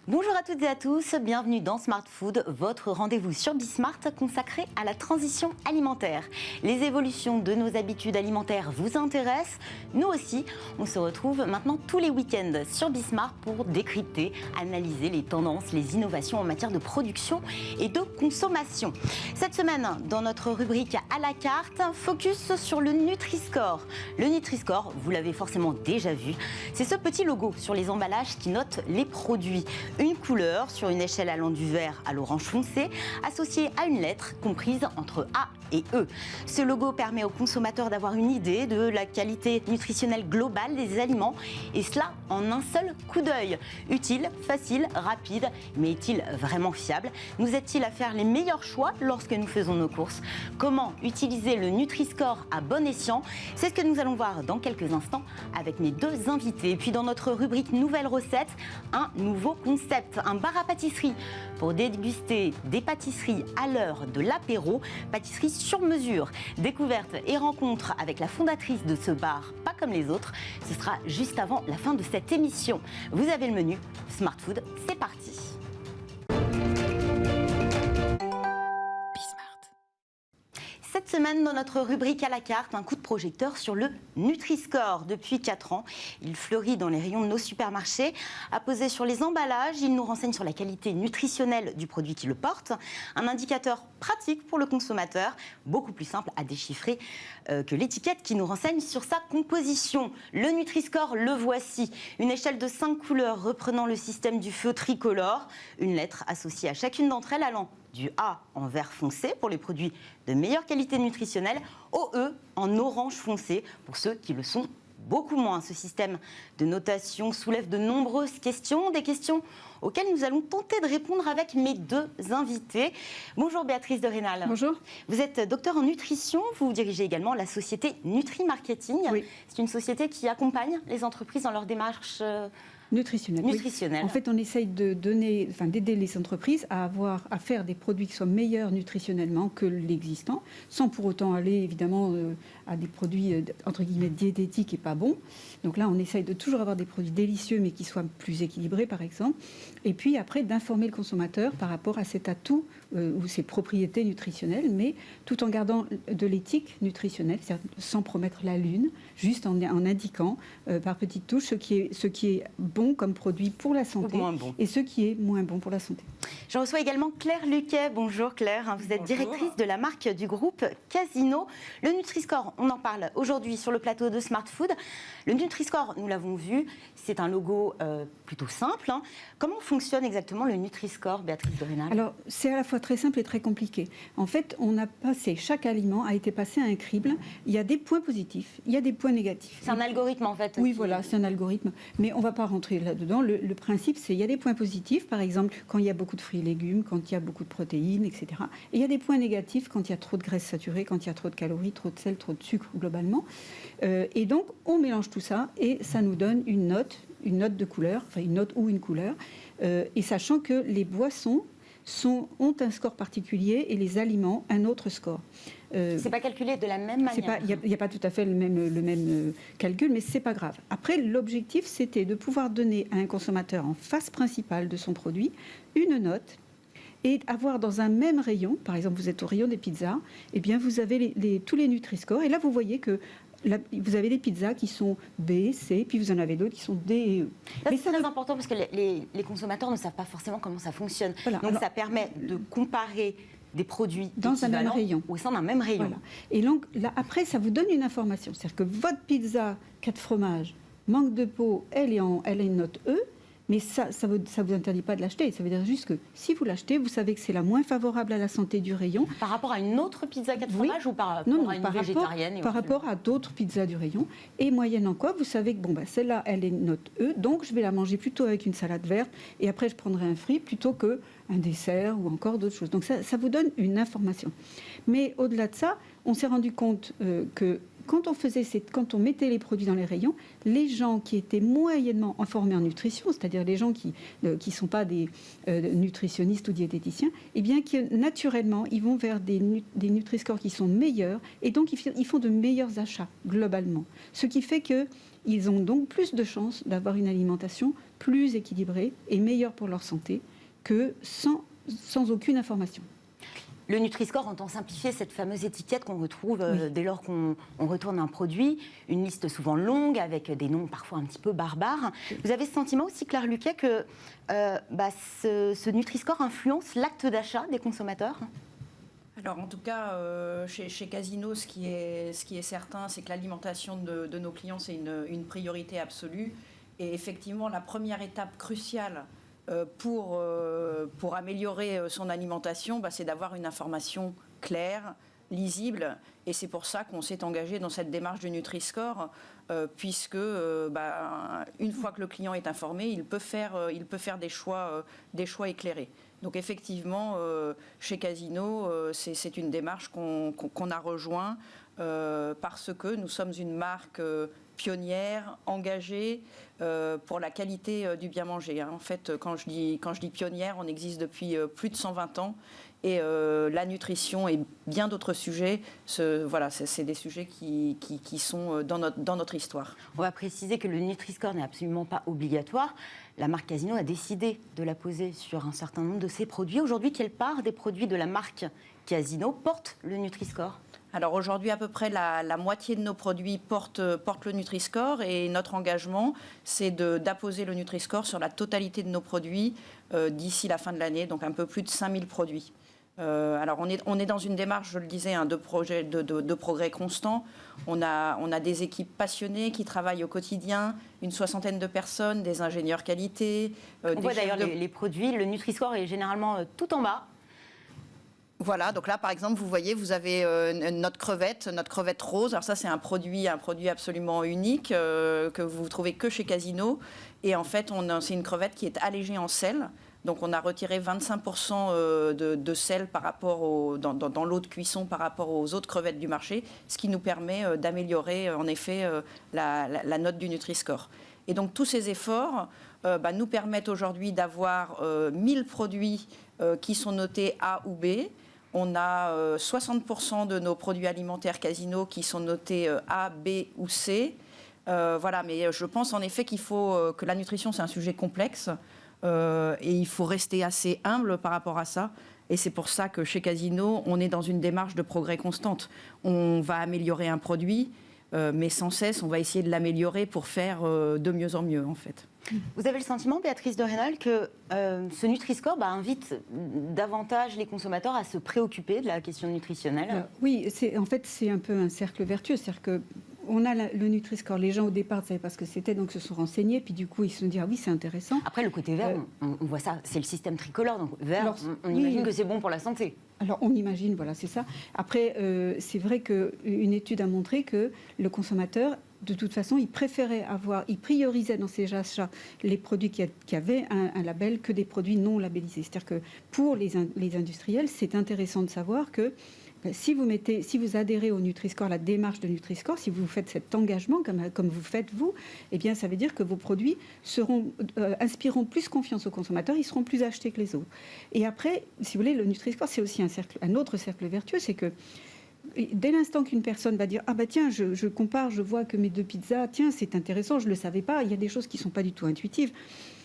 Bonjour à toutes et à tous, bienvenue dans Smart Food, votre rendez-vous sur Bismart consacré à la transition alimentaire. Les évolutions de nos habitudes alimentaires vous intéressent. Nous aussi, on se retrouve maintenant tous les week-ends sur Bismart pour décrypter, analyser les tendances, les innovations en matière de production et de consommation. Cette semaine, dans notre rubrique à la carte, focus sur le Nutri-Score. Le Nutri-Score, vous l'avez forcément déjà vu, c'est ce petit logo sur les emballages qui note les produits. Une couleur sur une échelle allant du vert à l'orange foncé, associée à une lettre comprise entre A et E. Ce logo permet aux consommateurs d'avoir une idée de la qualité nutritionnelle globale des aliments, et cela en un seul coup d'œil. Utile, facile, rapide, mais est-il vraiment fiable? Nous aide-t-il à faire les meilleurs choix lorsque nous faisons nos courses? Comment utiliser le Nutri-Score à bon escient? C'est ce que nous allons voir dans quelques instants avec mes deux invités. Et puis dans notre rubrique Nouvelles recettes, un nouveau concept, un bar à pâtisserie pour déguster des pâtisseries à l'heure de l'apéro, pâtisserie sur mesure. Découverte et rencontre avec la fondatrice de ce bar, pas comme les autres, ce sera juste avant la fin de cette émission. Vous avez le menu, Smart Food, c'est parti. Cette semaine, dans notre rubrique à la carte, un coup de projecteur sur le Nutri-Score. Depuis 4 ans, il fleurit dans les rayons de nos supermarchés. Apposé sur les emballages, il nous renseigne sur la qualité nutritionnelle du produit qui le porte. Un indicateur pratique pour le consommateur, beaucoup plus simple à déchiffrer que l'étiquette qui nous renseigne sur sa composition. Le Nutri-Score, le voici. Une échelle de 5 couleurs reprenant le système du feu tricolore. Une lettre associée à chacune d'entre elles allant du A en vert foncé pour les produits de meilleure qualité nutritionnelle, au E en orange foncé pour ceux qui le sont beaucoup moins. Ce système de notation soulève de nombreuses questions, des questions auxquelles nous allons tenter de répondre avec mes deux invités. Bonjour Béatrice de Rénal. Bonjour. Vous êtes docteur en nutrition, vous dirigez également la société Nutri-Marketing. Oui. C'est une société qui accompagne les entreprises dans leur démarche nutritionnelle. nutritionnelle. Oui. En fait, on essaye d'aider les entreprises à faire des produits qui soient meilleurs nutritionnellement que l'existant, sans pour autant aller évidemment à des produits entre guillemets diététiques et pas bons. Donc là, on essaye de toujours avoir des produits délicieux mais qui soient plus équilibrés, par exemple. Et puis après, d'informer le consommateur par rapport à cet atout ou ses propriétés nutritionnelles, mais tout en gardant de l'éthique nutritionnelle, c'est-à-dire sans promettre la lune, juste en indiquant par petites touches ce qui est bon comme produit pour la santé bon. et ce qui est moins bon pour la santé. Je reçois également Claire Luquet. Bonjour Claire, vous êtes directrice de la marque du groupe Casino. Le Nutri-Score, on en parle aujourd'hui sur le plateau de Smart Food. Le Nutri-Score, nous l'avons vu, c'est un logo plutôt simple. Comment fonctionne exactement le Nutri-Score, Béatrice de Rénal? Alors, c'est à la fois très simple et très compliqué. En fait, chaque aliment a été passé à un crible. Il y a des points positifs, il y a des points négatifs. C'est un algorithme en fait. Oui, voilà, c'est un algorithme. Mais on ne va pas rentrer là-dedans. Le principe, c'est qu'il y a des points positifs, par exemple, quand il y a beaucoup de fruits et légumes, quand il y a beaucoup de protéines, etc. Et il y a des points négatifs quand il y a trop de graisses saturées, quand il y a trop de calories, trop de sel, trop de sucre, globalement. Et donc, on mélange tout ça et ça nous donne une note de couleur, enfin une note ou une couleur. Et sachant que les boissons ont un score particulier et les aliments un autre score. C'est pas calculé de la même manière. Il n'y a pas tout à fait le même calcul, mais c'est pas grave. Après, l'objectif, c'était de pouvoir donner à un consommateur en face principale de son produit une note et avoir dans un même rayon, par exemple, vous êtes au rayon des pizzas, eh bien, vous avez tous les Nutri-Score. Et là, vous voyez que vous avez des pizzas qui sont B, C, puis vous en avez d'autres qui sont D et E. C'est très important parce que les consommateurs ne savent pas forcément comment ça fonctionne. Voilà. Donc ça permet de comparer des produits dans un même rayon. Au sein d'un même rayon. Voilà. Et donc là, après, ça vous donne une information. C'est-à-dire que votre pizza 4 fromages manque de peau, elle a une note E, mais ça vous interdit pas de l'acheter. Ça veut dire juste que si vous l'achetez, vous savez que c'est la moins favorable à la santé du rayon. Par rapport à une autre pizza 4 fromages ou par rapport à une végétarienne par rapport à d'autres pizzas du rayon. Et moyennant quoi, vous savez que celle-là, elle est note E, donc je vais la manger plutôt avec une salade verte et après je prendrai un fruit plutôt qu'un dessert ou encore d'autres choses. Donc ça vous donne une information. Mais au-delà de ça, on s'est rendu compte que quand on mettait les produits dans les rayons, les gens qui étaient moyennement informés en nutrition, c'est-à-dire les gens qui ne sont pas des nutritionnistes ou diététiciens, eh bien, naturellement, ils vont vers des Nutri-Score qui sont meilleurs et donc ils font de meilleurs achats globalement. Ce qui fait qu'ils ont donc plus de chances d'avoir une alimentation plus équilibrée et meilleure pour leur santé que sans aucune information. Le Nutri-Score entend simplifier cette fameuse étiquette qu'on retrouve dès lors qu'on retourne un produit, une liste souvent longue avec des noms parfois un petit peu barbares. Vous avez ce sentiment aussi, Claire Luquet, que ce Nutri-Score influence l'acte d'achat des consommateurs ? Alors en tout cas, chez Casino, ce qui est certain, c'est que l'alimentation de nos clients, c'est une priorité absolue. Et effectivement, la première étape cruciale pour améliorer son alimentation, c'est d'avoir une information claire, lisible. Et c'est pour ça qu'on s'est engagé dans cette démarche du Nutri-Score, puisque une fois que le client est informé, il peut faire des choix éclairés. Donc effectivement, chez Casino, c'est une démarche qu'on a rejoint parce que nous sommes une marque pionnière, engagée pour la qualité du bien manger. En fait, quand je dis pionnière, on existe depuis plus de 120 ans et la nutrition et bien d'autres sujets, c'est des sujets qui sont dans notre histoire. On va préciser que le Nutri-Score n'est absolument pas obligatoire. La marque Casino a décidé de la poser sur un certain nombre de ses produits. Aujourd'hui, quelle part des produits de la marque Casino porte le Nutri-Score ? Alors aujourd'hui, à peu près la moitié de nos produits portent le Nutri-Score et notre engagement, c'est d'apposer le Nutri-Score sur la totalité de nos produits d'ici la fin de l'année, donc un peu plus de 5000 produits. Alors on est dans une démarche, je le disais, de progrès constant. On a des équipes passionnées qui travaillent au quotidien, une 60aine de personnes, des ingénieurs qualité. On voit d'ailleurs les produits, le Nutri-Score est généralement tout en bas. Voilà, donc là, par exemple, vous voyez, vous avez notre crevette rose. Alors ça, c'est un produit absolument unique que vous trouvez que chez Casino. Et en fait, c'est une crevette qui est allégée en sel. Donc on a retiré 25% de sel par rapport dans l'eau de cuisson par rapport aux autres crevettes du marché, ce qui nous permet d'améliorer en effet la note du Nutri-Score. Et donc tous ces efforts nous permettent aujourd'hui d'avoir 1000 produits qui sont notés A ou B. On a 60% de nos produits alimentaires Casino qui sont notés A, B ou C. Voilà, mais je pense en effet que la nutrition, c'est un sujet complexe et il faut rester assez humble par rapport à ça. Et c'est pour ça que chez Casino, on est dans une démarche de progrès constante. On va améliorer un produit, mais sans cesse, on va essayer de l'améliorer pour faire de mieux en mieux, en fait. Vous avez le sentiment, Béatrice de Rênal, que ce Nutri-Score invite davantage les consommateurs à se préoccuper de la question nutritionnelle ? Oui, en fait, c'est un peu un cercle vertueux. C'est-à-dire que on a le Nutri-Score. Les gens, au départ, ne savaient pas ce que c'était, donc se sont renseignés. Puis du coup, ils se sont dit, ah oui, c'est intéressant. Après, le côté vert, on voit ça, c'est le système tricolore. Donc vert, alors, on imagine que c'est bon pour la santé. Alors, on imagine, voilà, c'est ça. Après, c'est vrai qu'une étude a montré que le consommateur, de toute façon, il priorisait dans ses achats les produits qui avaient un label que des produits non labellisés. C'est-à-dire que pour les industriels, c'est intéressant de savoir que si vous adhérez au Nutri-Score, la démarche de Nutri-Score, si vous faites cet engagement comme vous faites vous, eh bien ça veut dire que vos produits inspireront plus confiance aux consommateurs, ils seront plus achetés que les autres. Et après, si vous voulez, le Nutri-Score, c'est aussi un autre cercle vertueux, c'est que dès l'instant qu'une personne va dire « Ah bah tiens, je compare, je vois que mes 2 pizzas, tiens, c'est intéressant, je ne le savais pas, il y a des choses qui ne sont pas du tout intuitives. »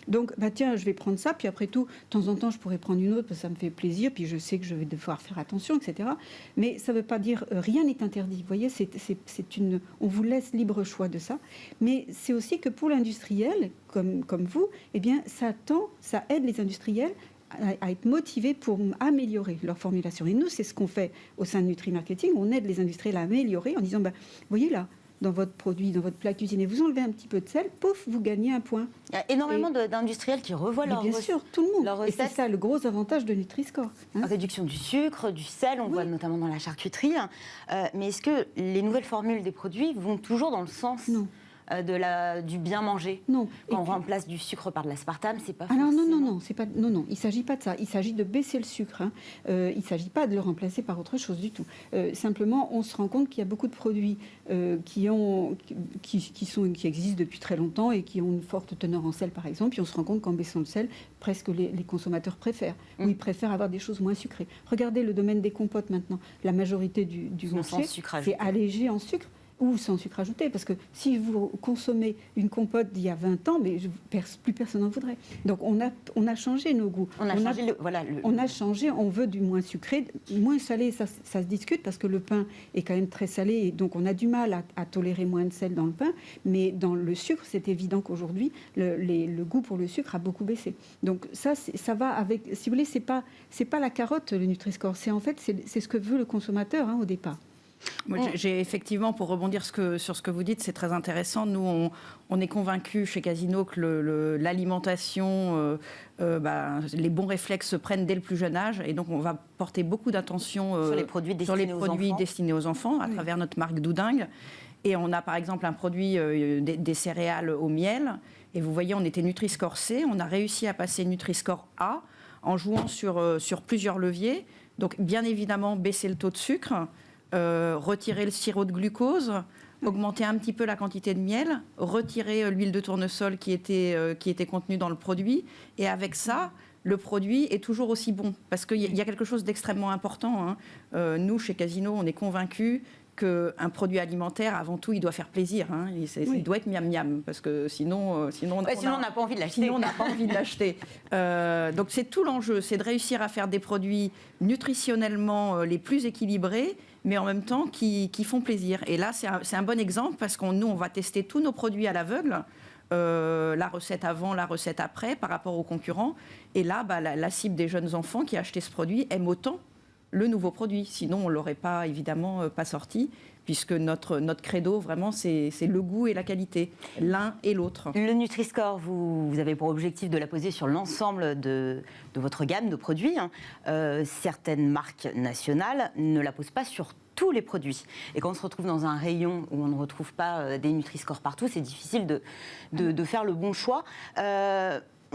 Donc, tiens, je vais prendre ça, puis après tout, de temps en temps, je pourrais prendre une autre, parce que ça me fait plaisir, puis je sais que je vais devoir faire attention, etc. Mais ça ne veut pas dire rien n'est interdit. Vous voyez, on vous laisse libre choix de ça. Mais c'est aussi que pour l'industriel, comme vous, eh bien, ça aide les industriels à être motivés pour améliorer leur formulation. Et nous, c'est ce qu'on fait au sein de Nutri-Marketing. On aide les industriels à améliorer en disant, vous voyez là, dans votre produit, dans votre plat cuisiné, vous enlevez un petit peu de sel, pouf, vous gagnez un point. Il y a énormément d'industriels qui revoient leur recette. Bien sûr, tout le monde. Et c'est ça le gros avantage de Nutri-Score. Réduction du sucre, du sel, on voit notamment dans la charcuterie. Mais est-ce que les nouvelles formules des produits vont toujours dans le sens du bien manger. Non. Quand on remplace du sucre par de l'aspartame, c'est pas Alors forcément... non, c'est pas, non, il ne s'agit pas de ça. Il s'agit de baisser le sucre. Hein. Il ne s'agit pas de le remplacer par autre chose du tout. Simplement, on se rend compte qu'il y a beaucoup de produits qui existent depuis très longtemps et qui ont une forte teneur en sel, par exemple. Puis on se rend compte qu'en baissant le sel, presque les consommateurs préfèrent. Ou ils préfèrent avoir des choses moins sucrées. Regardez le domaine des compotes maintenant. La majorité du marché, c'est allégé en sucre. Ou sans sucre ajouté, parce que si vous consommez une compote d'il y a 20 ans, mais plus personne n'en voudrait. Donc on a changé nos goûts. On a changé, on veut du moins sucré, moins salé, ça se discute, parce que le pain est quand même très salé, et donc on a du mal à tolérer moins de sel dans le pain, mais dans le sucre, c'est évident qu'aujourd'hui, le goût pour le sucre a beaucoup baissé. Donc ça va avec, si vous voulez, c'est pas la carotte, le Nutri-Score, c'est ce que veut le consommateur au départ. Moi, j'ai effectivement, pour rebondir sur ce que vous dites, c'est très intéressant. Nous, on est convaincus chez Casino que l'alimentation, les bons réflexes se prennent dès le plus jeune âge. Et donc, on va porter beaucoup d'attention sur les produits destinés aux enfants à travers notre marque Doudingue. Et on a, par exemple, un produit des céréales au miel. Et vous voyez, on était Nutri-Score C. On a réussi à passer Nutri-Score A en jouant sur plusieurs leviers. Donc, bien évidemment, baisser le taux de sucre. Retirer le sirop de glucose, augmenter un petit peu la quantité de miel, retirer l'huile de tournesol qui était contenue dans le produit. Et avec ça, le produit est toujours aussi bon. Parce qu'il y a quelque chose d'extrêmement important. Nous, chez Casino, on est convaincus qu'un produit alimentaire, avant tout, il doit faire plaisir. Il doit être miam-miam, parce que sinon on n'a pas envie de l'acheter. Sinon, on n'a pas envie de l'acheter. Donc, c'est tout l'enjeu, c'est de réussir à faire des produits nutritionnellement les plus équilibrés, mais en même temps qui font plaisir. Et là, c'est un bon exemple, parce nous, on va tester tous nos produits à l'aveugle, la recette avant, la recette après, par rapport aux concurrents. Et là, la cible des jeunes enfants qui achetaient ce produit aime autant le nouveau produit. Sinon, on ne l'aurait pas, évidemment, pas sorti, puisque notre credo, vraiment, c'est le goût et la qualité, l'un et l'autre. Le Nutri-Score, vous avez pour objectif de la poser sur l'ensemble de votre gamme de produits. Certaines marques nationales ne la posent pas sur tous les produits. Et quand on se retrouve dans un rayon où on ne retrouve pas des Nutri-Score partout, c'est difficile de faire le bon choix.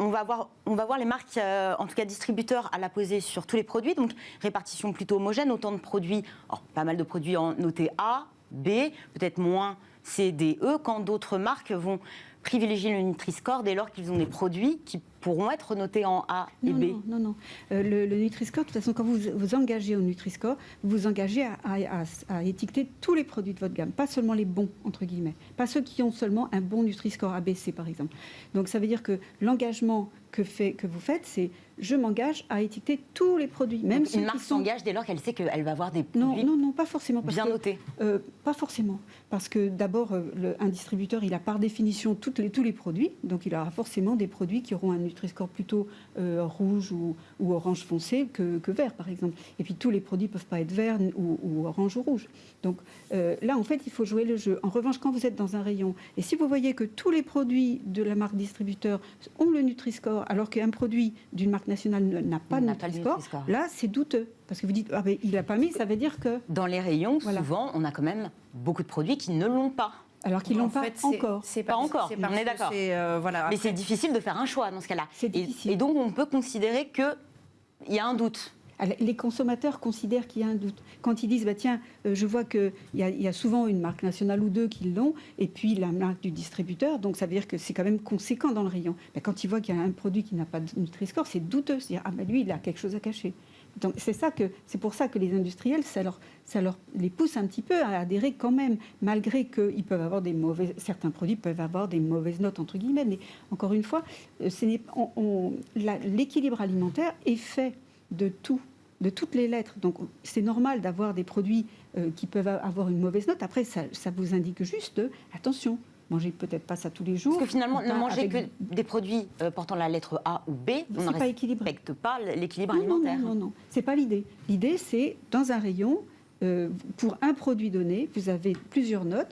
On va voir les marques, en tout cas distributeurs, à la poser sur tous les produits. Donc, répartition plutôt homogène, autant de produits, pas mal de produits notés A, B, peut-être moins C, D, E, quand d'autres marques vont privilégier le Nutri-Score dès lors qu'ils ont des produits qui pourront être notés en A et B. Non. Le Nutri-Score, de toute façon, quand vous vous engagez au Nutri-Score, vous vous engagez à étiqueter tous les produits de votre gamme, pas seulement les bons, entre guillemets, pas ceux qui ont seulement un bon Nutri-Score ABC, par exemple. Donc ça veut dire que l'engagement que vous faites, c'est je m'engage à étiqueter tous les produits. Même une marque s'engage dès lors qu'elle sait qu'elle va avoir des produits non, pas forcément. Bien notés. Pas forcément. Parce que d'abord, un distributeur, il a par définition tous les produits, donc il aura forcément des produits qui auront un Nutri-Score plutôt rouge ou orange foncé que vert, par exemple. Et puis tous les produits ne peuvent pas être verts ou orange ou rouge. Donc là, en fait, il faut jouer le jeu. En revanche, quand vous êtes dans un rayon, et si vous voyez que tous les produits de la marque distributeur ont le Nutri-Score, alors qu'un produit d'une marque nationale n'a pas de Nutri-Score, là, c'est douteux. Parce que vous dites, il n'a pas mis, ça veut dire que... Dans les rayons, souvent, on a quand même beaucoup de produits qui ne l'ont pas. Alors qu'ils ne l'ont pas encore. C'est pas encore, on est d'accord. Mais c'est difficile de faire un choix dans ce cas-là. Et donc, on peut considérer qu'il y a un doute. Les consommateurs considèrent qu'il y a un doute. Quand ils disent, tiens, je vois qu'il y a souvent une marque nationale ou deux qui l'ont, et puis la marque du distributeur, donc ça veut dire que c'est quand même conséquent dans le rayon. Mais quand ils voient qu'il y a un produit qui n'a pas de Nutri-Score, c'est douteux. C'est-à-dire, lui, il a quelque chose à cacher. Donc c'est pour ça que les industriels, ça leur les pousse un petit peu à adhérer quand même, malgré qu'ils peuvent avoir certains produits peuvent avoir des mauvaises notes, entre guillemets. Mais encore une fois, l'équilibre alimentaire est fait de toutes les lettres. Donc c'est normal d'avoir des produits qui peuvent avoir une mauvaise note. Après, ça vous indique juste, attention, mangez peut-être pas ça tous les jours. Parce que finalement, ne manger que des produits portant la lettre A ou B, on ne respecte pas l'équilibre alimentaire. Non, c'est pas l'idée. L'idée, c'est, dans un rayon, pour un produit donné, vous avez plusieurs notes.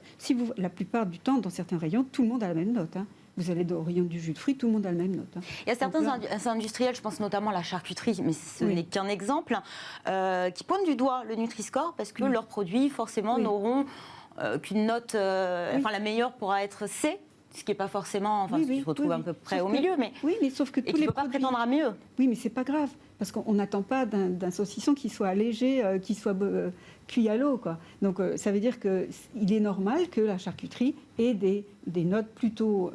La plupart du temps, dans certains rayons, tout le monde a la même note. Vous allez au rayon du jus de fruits, tout le monde a la même note. Il y a certains industriels, je pense notamment à la charcuterie, mais ce n'est qu'un exemple, qui pointent du doigt le Nutri-Score parce que leurs produits, forcément, n'auront qu'une note, enfin la meilleure pourra être C, ce qui n'est pas forcément, enfin, ce qui se retrouve à peu près au milieu, mais oui, mais sauf que tous et qui ne les peut pas produits... prétendre à mieux. Oui, mais c'est pas grave, parce qu'on n'attend pas d'un saucisson qui soit allégé, qui soit cuit à l'eau, quoi. Donc ça veut dire qu'il est normal que la charcuterie ait des notes plutôt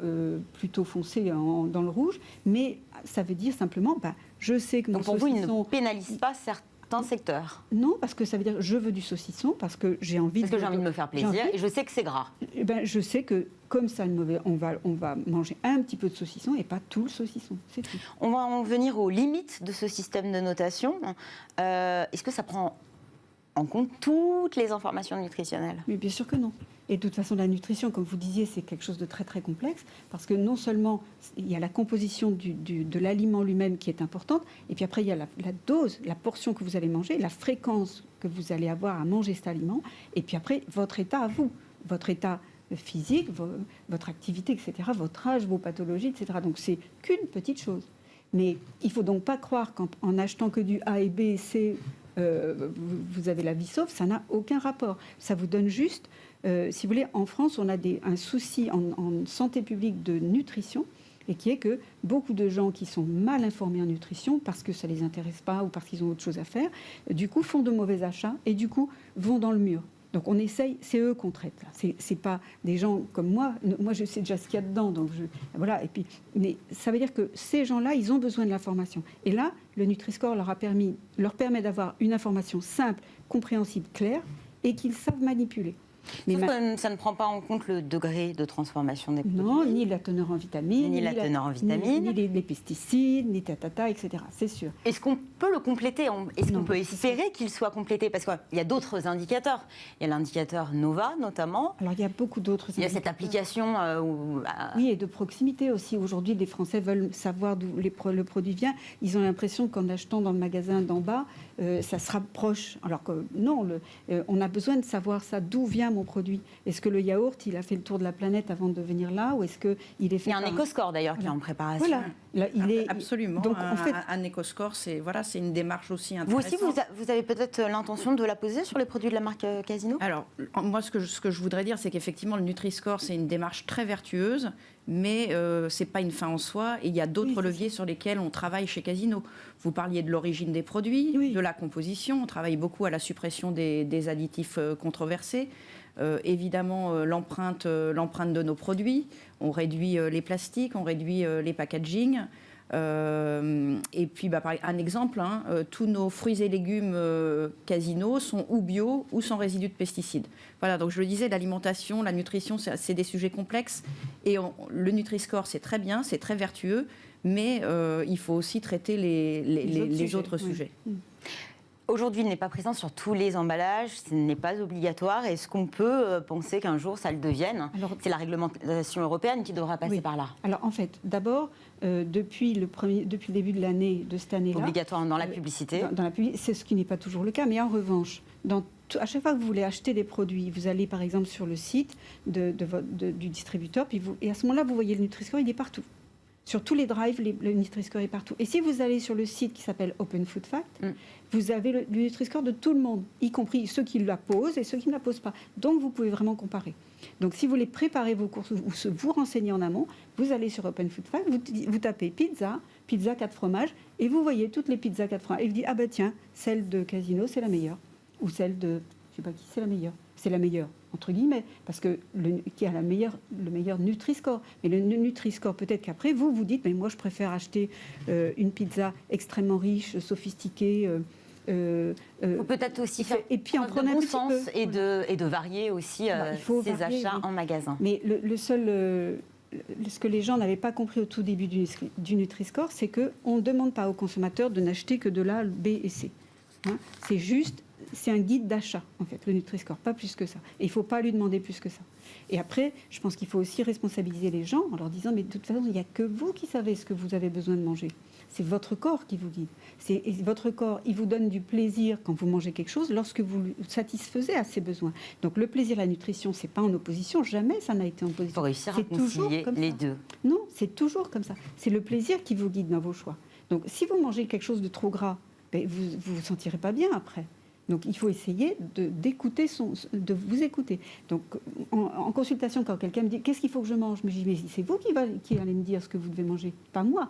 foncées dans le rouge, mais ça veut dire simplement, je sais que mon Donc pour saucisson... vous, il ne pénalise pas certains secteurs. Non, parce que ça veut dire je veux du saucisson, parce que j'ai envie de me faire plaisir et je sais que c'est gras. Je sais que comme ça, on va manger un petit peu de saucisson et pas tout le saucisson. C'est tout. On va en venir aux limites de ce système de notation. Est-ce que ça prend en compte toutes les informations nutritionnelles? Mais bien sûr que non. Et de toute façon, la nutrition, comme vous disiez, c'est quelque chose de très très complexe, parce que non seulement il y a la composition de l'aliment lui-même qui est importante, et puis après il y a la dose, la portion que vous allez manger, la fréquence que vous allez avoir à manger cet aliment, et puis après votre état à vous, votre état physique, votre activité, etc., votre âge, vos pathologies, etc. Donc c'est qu'une petite chose. Mais il ne faut donc pas croire qu'en achetant que du A et B et C, vous avez la vie sauve, ça n'a aucun rapport. Ça vous donne juste... si vous voulez, en France, on a un souci en santé publique de nutrition, et qui est que beaucoup de gens qui sont mal informés en nutrition, parce que ça ne les intéresse pas ou parce qu'ils ont autre chose à faire, du coup font de mauvais achats et du coup vont dans le mur. Donc on essaye, c'est eux qu'on traite. C'est pas des gens comme moi. Moi, je sais déjà ce qu'il y a dedans. Donc voilà. Et puis, mais ça veut dire que ces gens-là, ils ont besoin de l'information. Et là, le Nutri-Score leur permet d'avoir une information simple, compréhensible, claire, et qu'ils savent manipuler. Mais ça ne prend pas en compte le degré de transformation des produits. Non, ni la teneur en vitamines, ni les pesticides, ni tatata, etc. C'est sûr. Est-ce qu'on peut le compléter? Est-ce qu'on peut espérer qu'il soit complété? Parce qu'il y a d'autres indicateurs. Il y a l'indicateur Nova, notamment. Alors, il y a beaucoup d'autres indicateurs. Il y a cette application... Oui, et de proximité aussi. Aujourd'hui, les Français veulent savoir d'où le produit vient. Ils ont l'impression qu'en achetant dans le magasin d'en bas, ça se rapproche. Alors que non, on a besoin de savoir ça, d'où vient mon produit. Est-ce que le yaourt, il a fait le tour de la planète avant de venir là, ou est-ce qu'il est fait... Il y a un éco-score d'ailleurs qui est en préparation. Voilà. Là, Absolument. Donc, en fait, un éco-score, c'est une démarche aussi intéressante. Vous aussi, vous avez peut-être l'intention de la poser sur les produits de la marque Casino? Alors, moi, ce que je voudrais dire, c'est qu'effectivement, le Nutri-Score, c'est une démarche très vertueuse, mais ce n'est pas une fin en soi. Et il y a d'autres leviers sur lesquels on travaille chez Casino. Vous parliez de l'origine des produits, de la composition. On travaille beaucoup à la suppression des additifs controversés. Évidemment, l'empreinte de nos produits. On réduit les plastiques, on réduit les packaging. Et puis, un exemple, tous nos fruits et légumes Casino sont ou bio ou sans résidus de pesticides. Voilà, donc je le disais, l'alimentation, la nutrition, c'est des sujets complexes. Et le Nutri-Score, c'est très bien, c'est très vertueux, mais il faut aussi traiter les autres sujets. Aujourd'hui, il n'est pas présent sur tous les emballages, ce n'est pas obligatoire. Est-ce qu'on peut penser qu'un jour ça le devienne? C'est la réglementation européenne qui devra passer par là. Alors en fait, d'abord, depuis le début de cette année-là... Obligatoire dans la publicité. Dans la publicité, c'est ce qui n'est pas toujours le cas, mais en revanche, à chaque fois que vous voulez acheter des produits, vous allez par exemple sur le site du distributeur, et à ce moment-là, vous voyez le Nutri-Score, il est partout. Sur tous les drives, le Nutri-Score est partout. Et si vous allez sur le site qui s'appelle Open Food Fact, vous avez le Nutri-Score de tout le monde, y compris ceux qui la posent et ceux qui ne la posent pas. Donc, vous pouvez vraiment comparer. Donc, si vous voulez préparer vos courses ou vous renseigner en amont, vous allez sur Open Food Fact, vous tapez pizza 4 fromages, et vous voyez toutes les pizzas 4 fromages. Et vous dites, ah ben tiens, celle de Casino, c'est la meilleure. Ou celle de, je ne sais pas qui, c'est la meilleure. C'est la meilleure, entre guillemets, parce que qui a le meilleur Nutri-Score. Mais le Nutri-Score, peut-être qu'après, vous dites, mais moi, je préfère acheter une pizza extrêmement riche, sophistiquée. Faut peut-être aussi faire et puis en preuve de bon sens et de varier aussi ses achats en magasin. Mais ce que les gens n'avaient pas compris au tout début du Nutri-Score, c'est qu'on ne demande pas aux consommateurs de n'acheter que de l'A, B et C. C'est un guide d'achat, en fait, le Nutri-Score, pas plus que ça. Et il ne faut pas lui demander plus que ça. Et après, je pense qu'il faut aussi responsabiliser les gens en leur disant, mais de toute façon, il n'y a que vous qui savez ce que vous avez besoin de manger. C'est votre corps qui vous guide. Et votre corps, il vous donne du plaisir quand vous mangez quelque chose, lorsque vous satisfaisez à ses besoins. Donc le plaisir et la nutrition, ce n'est pas en opposition, jamais ça n'a été en opposition. Il faut réussir à concilier les deux. Non, c'est toujours comme ça. C'est le plaisir qui vous guide dans vos choix. Donc si vous mangez quelque chose de trop gras, vous ne vous sentirez pas bien après. Donc il faut essayer d'écouter de vous écouter. Donc en consultation, quand quelqu'un me dit qu'est-ce qu'il faut que je mange, je me dis mais c'est vous qui allez me dire ce que vous devez manger, pas moi.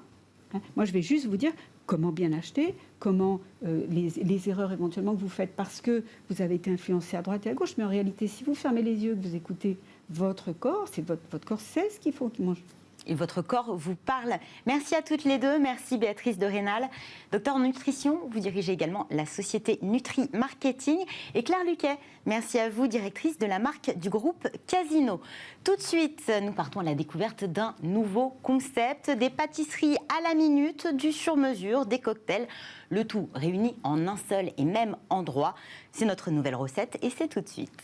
Hein. Moi je vais juste vous dire comment bien acheter, comment les erreurs éventuellement que vous faites parce que vous avez été influencé à droite et à gauche. Mais en réalité, si vous fermez les yeux, que vous écoutez votre corps, c'est votre corps sait ce qu'il faut qu'il mange. Et votre corps vous parle. Merci à toutes les deux. Merci Béatrice de Rênal, docteur en nutrition. Vous dirigez également la société Nutri Marketing. Et Claire Luquet, merci à vous, directrice de la marque du groupe Casino. Tout de suite, nous partons à la découverte d'un nouveau concept. Des pâtisseries à la minute, du sur-mesure, des cocktails. Le tout réuni en un seul et même endroit. C'est notre nouvelle recette et c'est tout de suite.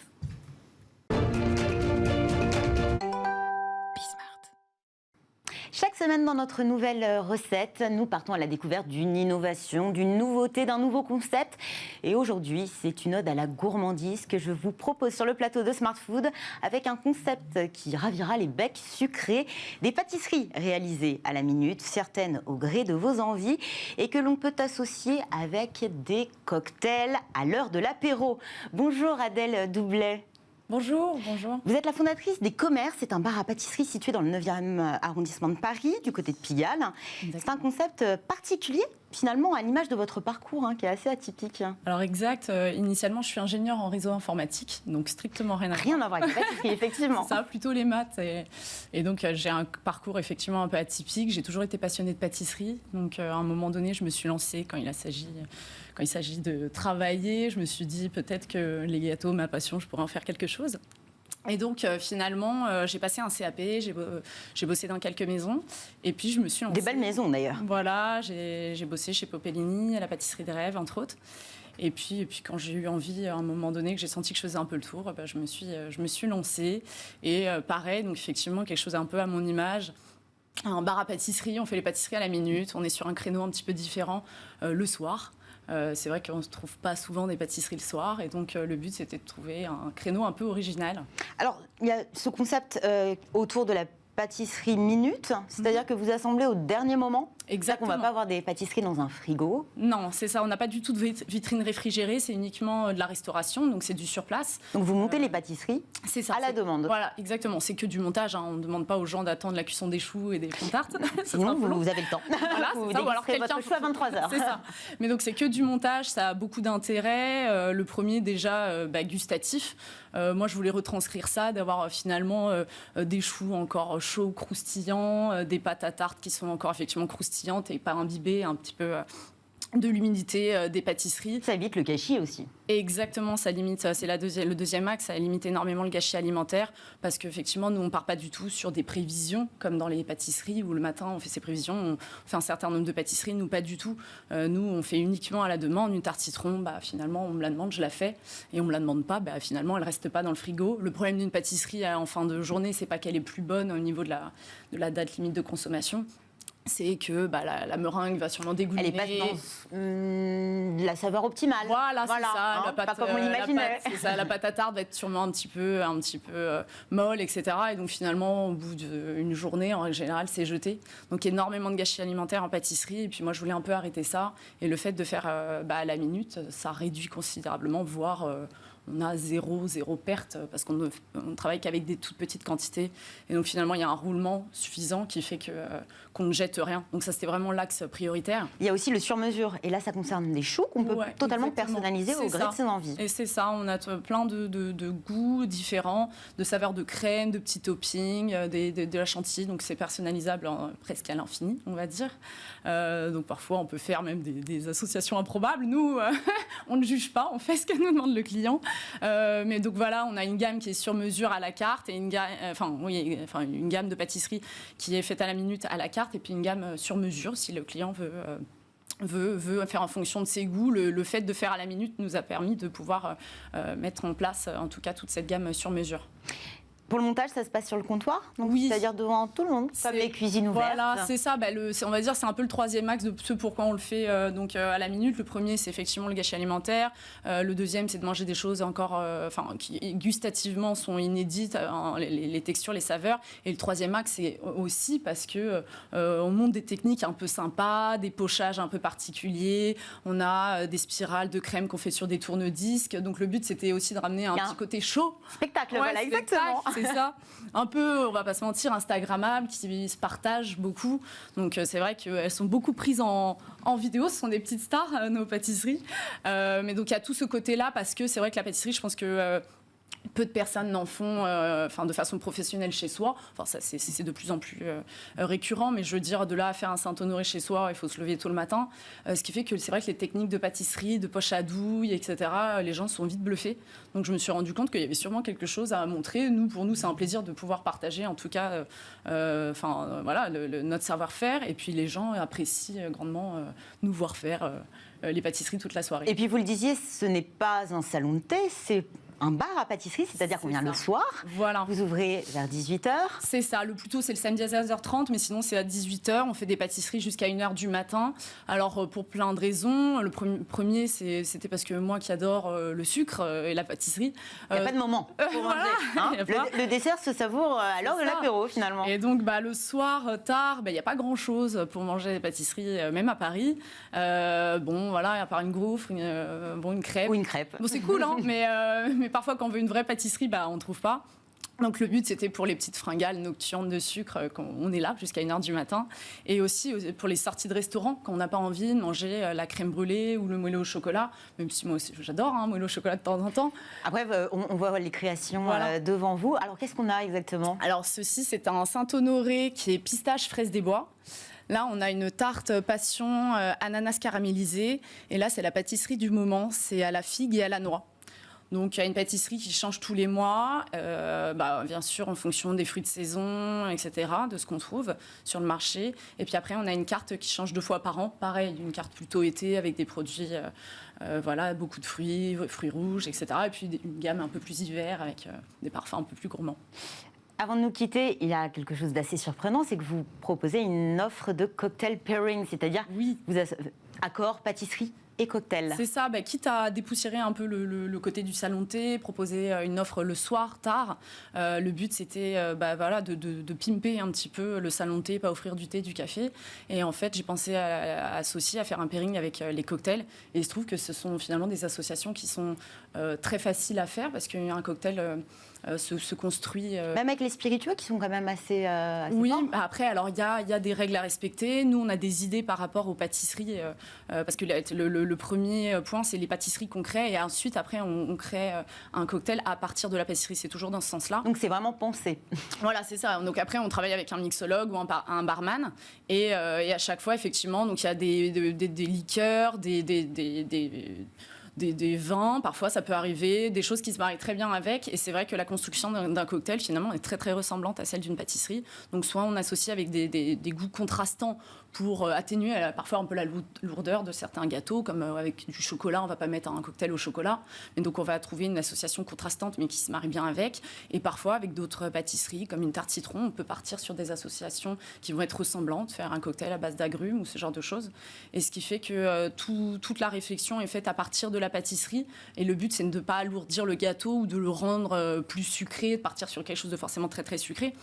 Chaque semaine dans notre nouvelle recette, nous partons à la découverte d'une innovation, d'une nouveauté, d'un nouveau concept. Et aujourd'hui, c'est une ode à la gourmandise que je vous propose sur le plateau de Smart Food avec un concept qui ravira les becs sucrés. Des pâtisseries réalisées à la minute, certaines au gré de vos envies et que l'on peut associer avec des cocktails à l'heure de l'apéro. Bonjour Adèle Doublet. Bonjour, bonjour. Vous êtes la fondatrice des Commerces, c'est un bar à pâtisserie situé dans le 9e arrondissement de Paris, du côté de Pigalle. C'est un concept particulier, finalement, à l'image de votre parcours, qui est assez atypique. Alors exact, initialement je suis ingénieure en réseau informatique, donc strictement rien à voir. Rien à voir avec la pâtisserie, effectivement. C'est ça, plutôt les maths. Et donc j'ai un parcours effectivement un peu atypique, j'ai toujours été passionnée de pâtisserie, donc à un moment donné je me suis lancée quand il s'agit de travailler, je me suis dit peut-être que les gâteaux, ma passion, je pourrais en faire quelque chose. Et donc finalement, j'ai passé un CAP, j'ai bossé dans quelques maisons, et puis je me suis lancée. Des belles maisons d'ailleurs. Voilà, j'ai bossé chez Popellini, à la pâtisserie des rêves, entre autres. Et puis quand j'ai eu envie, à un moment donné, que j'ai senti que je faisais un peu le tour, je me suis lancée. Et pareil, donc effectivement, quelque chose un peu à mon image. Un bar à pâtisserie, on fait les pâtisseries à la minute, on est sur un créneau un petit peu différent le soir. C'est vrai qu'on ne se trouve pas souvent des pâtisseries le soir, et donc le but c'était de trouver un créneau un peu original. Alors, il y a ce concept autour de la pâtisserie minute, c'est-à-dire que vous assemblez au dernier moment. Exactement. On ne va pas avoir des pâtisseries dans un frigo. Non, c'est ça, on n'a pas du tout de vitrine réfrigérée, c'est uniquement de la restauration, donc c'est du sur place. Donc vous montez les pâtisseries à la demande. Voilà, exactement, c'est que du montage, on ne demande pas aux gens d'attendre la cuisson des choux et des fonds tartes. Sinon vous avez le temps. Voilà, vous ça, ou alors quelqu'un votre chou à 23h. C'est ça. Mais donc c'est que du montage, ça a beaucoup d'intérêt. Le premier déjà gustatif. Moi je voulais retranscrire ça, d'avoir finalement des choux encore chauds, croustillants, des pâtes à tarte qui sont encore effectivement croustillantes et pas imbibées un petit peu de l'humidité des pâtisseries. Ça évite le gâchis aussi. Exactement, ça limite, c'est le deuxième axe, ça limite énormément le gâchis alimentaire parce qu'effectivement, nous, on ne part pas du tout sur des prévisions comme dans les pâtisseries où le matin, on fait ses prévisions, on fait un certain nombre de pâtisseries, nous, pas du tout. Nous, on fait uniquement à la demande. Une tarte citron, finalement, on me la demande, je la fais. Et on ne me la demande pas, finalement, elle ne reste pas dans le frigo. Le problème d'une pâtisserie en fin de journée, c'est pas qu'elle est plus bonne au niveau de la date limite de consommation. C'est que la meringue va sûrement dégouliner. Elle est pas dans la saveur optimale. Voilà, c'est ça. La pâte, pas comme on l'imaginait. C'est ça. La pâte à tarte va être sûrement un petit peu molle, etc. Et donc finalement, au bout d'une journée, en règle générale, c'est jeté. Donc énormément de gâchis alimentaires en pâtisserie. Et puis moi, je voulais un peu arrêter ça. Et le fait de faire à la minute, ça réduit considérablement, voire on a zéro perte parce qu'on ne travaille qu'avec des toutes petites quantités. Et donc finalement, il y a un roulement suffisant qui fait qu'on ne jette rien. Donc ça, c'était vraiment l'axe prioritaire. Il y a aussi le sur-mesure. Et là, ça concerne les choux qu'on peut totalement personnaliser au gré de ses envies. Et c'est ça, on a plein de goûts différents, de saveurs de crème, de petits toppings, de la chantilly. Donc c'est personnalisable presque à l'infini, on va dire. Donc parfois, on peut faire même des associations improbables. Nous, on ne juge pas, on fait ce que nous demande le client. Mais donc voilà, on a une gamme qui est sur mesure à la carte et une gamme de pâtisseries qui est faite à la minute à la carte et puis une gamme sur mesure si le client veut faire en fonction de ses goûts. Le fait de faire à la minute nous a permis de pouvoir mettre en place en tout cas toute cette gamme sur mesure. Pour le montage, ça se passe sur le comptoir, donc Oui. c'est-à-dire devant tout le monde, comme les cuisines ouvertes. Voilà, c'est ça. On va dire c'est un peu le troisième axe de ce pourquoi on le fait à la minute. Le premier, c'est effectivement le gâchis alimentaire. Le deuxième, c'est de manger des choses encore, qui gustativement sont inédites, les textures, les saveurs. Et le troisième axe, c'est aussi parce que on monte des techniques un peu sympas, des pochages un peu particuliers. On a des spirales de crème qu'on fait sur des tourne-disques. Donc le but, c'était aussi de ramener un petit côté chaud. Spectacle, Ouais, voilà, exactement. C'est ça. Un peu, on va pas se mentir, instagrammable, qui se partage beaucoup. Donc c'est vrai qu'elles sont beaucoup prises en vidéo. Ce sont des petites stars, nos pâtisseries. Mais donc il y a tout ce côté-là parce que c'est vrai que la pâtisserie, je pense que peu de personnes n'en font de façon professionnelle chez soi. Enfin, ça, c'est de plus en plus récurrent, mais je veux dire, de là à faire un Saint-Honoré chez soi, il faut se lever tôt le matin. Ce qui fait que c'est vrai que les techniques de pâtisserie, de poche à douille, etc., les gens sont vite bluffés. Donc je me suis rendu compte qu'il y avait sûrement quelque chose à montrer. Pour nous, c'est un plaisir de pouvoir partager, en tout cas, notre savoir-faire. Et puis les gens apprécient grandement nous voir faire les pâtisseries toute la soirée. Et puis vous le disiez, ce n'est pas un salon de thé, c'est un bar à pâtisserie, c'est-à-dire qu'on vient le soir. Voilà. Vous ouvrez vers 18h. C'est ça. Le plus tôt, c'est le samedi à 16h30, mais sinon, c'est à 18h. On fait des pâtisseries jusqu'à 1h du matin. Alors, pour plein de raisons. Le premier, c'était parce que moi qui adore le sucre et la pâtisserie. Il n'y a pas de moment pour manger. Hein. Le dessert se savoure à l'heure de l'apéro, finalement. Et donc, le soir, tard, il n'y a pas grand-chose pour manger des pâtisseries, même à Paris. À part une gaufre, une crêpe. Ou une crêpe. Bon, c'est cool, hein, mais parfois, quand on veut une vraie pâtisserie, on ne trouve pas. Donc le but, c'était pour les petites fringales nocturnes de sucre, on est là jusqu'à 1h du matin. Et aussi pour les sorties de restaurant, quand on n'a pas envie de manger la crème brûlée ou le moelleux au chocolat, même si moi aussi j'adore moelleux au chocolat de temps en temps. Après, on voit les créations devant vous. Alors qu'est-ce qu'on a exactement ? Alors ceci, c'est un Saint-Honoré qui est pistache fraise des bois. Là, on a une tarte passion ananas caramélisé. Et là, c'est la pâtisserie du moment, c'est à la figue et à la noix. Donc, il y a une pâtisserie qui change tous les mois, bien sûr en fonction des fruits de saison, etc., de ce qu'on trouve sur le marché. Et puis après, on a une carte qui change 2 fois par an. Pareil, une carte plutôt été avec des produits, beaucoup de fruits rouges, etc. Et puis une gamme un peu plus hiver avec des parfums un peu plus gourmands. Avant de nous quitter, il y a quelque chose d'assez surprenant, c'est que vous proposez une offre de cocktail pairing, c'est-à-dire accord, pâtisserie et cocktail. C'est ça, quitte à dépoussiérer un peu le côté du salon de thé, proposer une offre le soir, tard. Le but, c'était de pimper un petit peu le salon de thé, pas offrir du thé, du café. Et en fait, j'ai pensé à associer, à faire un pairing avec les cocktails. Et il se trouve que ce sont finalement des associations qui sont très faciles à faire parce qu'un cocktail se construit... Même avec les spiritueux qui sont quand même assez oui, forts. après, alors il y a des règles à respecter. Nous, on a des idées par rapport aux pâtisseries parce que le premier point, c'est les pâtisseries qu'on crée et ensuite, après, on crée un cocktail à partir de la pâtisserie. C'est toujours dans ce sens-là. Donc, c'est vraiment pensé. Voilà, c'est ça. Donc après, on travaille avec un mixologue ou un barman et à chaque fois, effectivement, donc il y a des liqueurs, des vins, parfois ça peut arriver, des choses qui se marient très bien avec. Et c'est vrai que la construction d'un cocktail, finalement, est très, très ressemblante à celle d'une pâtisserie. Donc, soit on associe avec des goûts contrastants pour atténuer parfois un peu la lourdeur de certains gâteaux, comme avec du chocolat, on ne va pas mettre un cocktail au chocolat. Mais donc, on va trouver une association contrastante, mais qui se marie bien avec. Et parfois, avec d'autres pâtisseries, comme une tarte citron, on peut partir sur des associations qui vont être ressemblantes, faire un cocktail à base d'agrumes ou ce genre de choses. Et ce qui fait que toute la réflexion est faite à partir de la pâtisserie. Et le but, c'est de ne pas alourdir le gâteau ou de le rendre plus sucré, de partir sur quelque chose de forcément très, très sucré.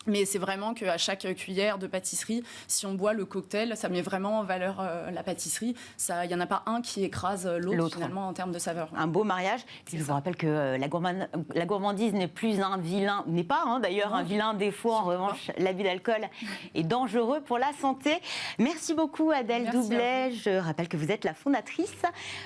Mais c'est vraiment qu'à chaque cuillère de pâtisserie, si on boit le cocktail, ça met vraiment en valeur la pâtisserie. Il n'y en a pas un qui écrase l'autre finalement en termes de saveur. Un beau mariage. Et je vous rappelle que la gourmandise n'est plus un vilain, n'est pas d'ailleurs un vilain défaut. En revanche, l'abus d'alcool est dangereux pour la santé. Merci beaucoup Adèle Doublet. Je rappelle que vous êtes la fondatrice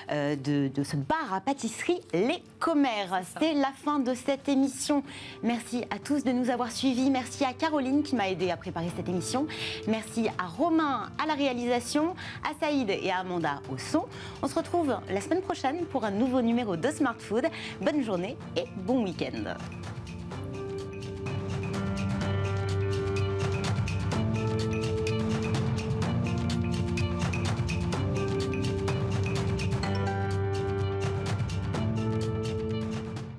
de ce bar à pâtisserie Les Commères. C'est la fin de cette émission. Merci à tous de nous avoir suivis. Merci à Caroline qui m'a aidé à préparer cette émission. Merci à Romain à la réalisation, à Saïd et à Amanda au son. On se retrouve la semaine prochaine pour un nouveau numéro de Smart Food. Bonne journée et bon week-end.